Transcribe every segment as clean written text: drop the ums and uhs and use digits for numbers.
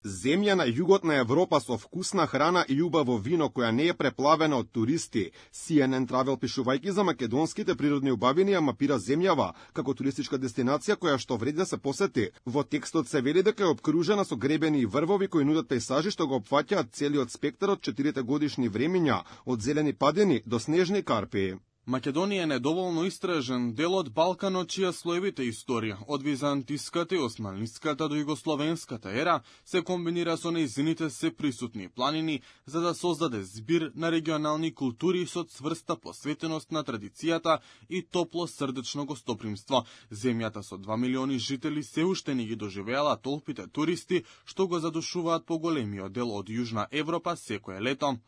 Земја на југот на Европа со вкусна храна и љубаво вино која не е преплавена од туристи. CNN Travel пишувајќи за македонските природни убавини ја мапира земјава како туристичка дестинација која што вреди да се посети. Во текстот се вели дека е обкружена со гребени и врвови кои нудат пејзажи што го опфаќаат целиот спектар од 4 годишни времиња, од зелени падини до снежни карпи. Македонија е недоволно истражен дел од Балканот чија слоевите историја, од византиската и османлиската до југословенската ера, се комбинира со нејзините се присутни планини, за да создаде збир на регионални култури со цврста посветеност на традицијата и топло срдечно гостопримство. Земјата со 2 милиони жители се уште не ги доживеала толпите туристи што го задушуваат поголемиот дел од Јужна Европа секое лето.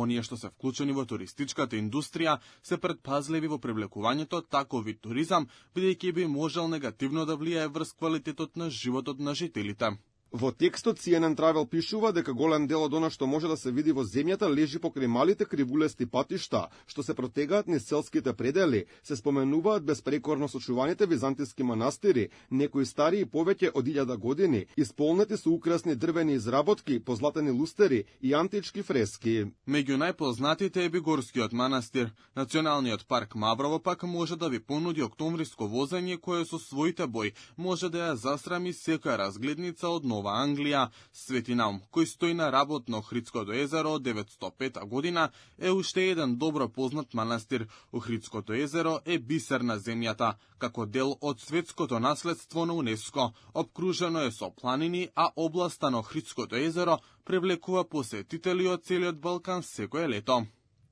Оние што се вклучени во туристичката индустрија се предпазливи во привлекувањето таков вид туризам, бидејќи би можел негативно да влијае врз квалитетот на животот на жителите. Во текстот CNN Travel пишува дека голем дел од она што може да се види во земјата лежи покрај малите кривулести патишта, што се протегаат низ селските предели, се споменуваат безпрекорно сочуваните византиски манастири, некои стари и повеќе од 1000 години, исполнети со украсни дрвени изработки, позлатени лустери и антички фрески. Меѓу најпознатите е Бигорскиот манастир. Националниот парк Маврово пак може да ви понуди октомвриско возење кое со своите бои може да ја засрами секоја разгледница од Нова Англија. Свети Наум, кој стои на работно Охридското езеро од 905 година, е уште еден добро познат манастир. Охридското езеро е бисер на земјата, како дел од светското наследство на УНЕСКО. Обкружено е со планини, а областа на Охридското езеро привлекува посетители од целиот Балкан секое лето.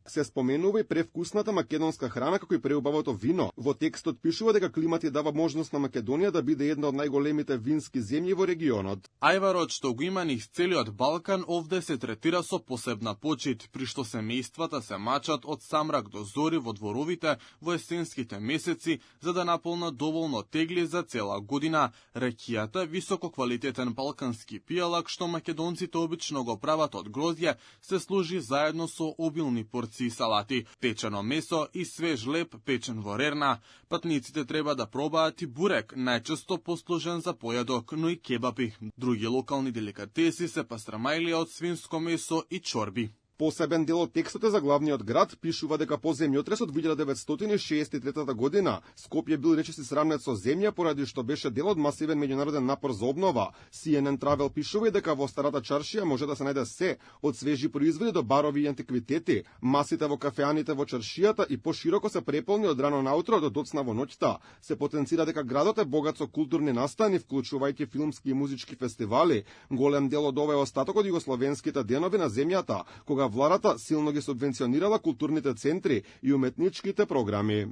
Се споменува и превкусната македонска храна како и преубавото вино. Во текстот пишува дека климат ја дава можност на Македонија да биде една од најголемите вински земји во регионот. Ајварот што го има низ целиот Балкан овде се третира со посебна почит, при што семејствата се мачат од самрак до зори во дворовите во есенските месеци за да наполнат доволно тегли за цела година. Ракијата, висококвалитетен балкански пијалак што македонците обично го прават од гроздје, се служи заедно со обилни порции салати, печено месо и свеж леп печен во рерна. Патниците треба да пробаат и бурек, најчесто послужен за појадок, но и кебапи. Други локални деликатеси се пастрамајлија од свинско месо и чорби. Посебен дел од текстот е за главниот град, пишува дека по земјотресот 1963 година Скопје бил речиси срамнет со земја поради што беше дел од масивен меѓународен напор за обнова. CNN Travel пишува и дека во старата чаршија може да се најде се од свежи производи до барови и антиквитети. Масите во кафеаните во чаршијата и пошироко се преполни од рано наутро до доцна во ноќта. Се потенцира дека градот е богат со културни настани, вклучувајќи филмски и музички фестивали. Голем дел од ова е остаток од југословенските денови на земјата, кога владата силно ги субвенционирала културните центри и уметничките програми.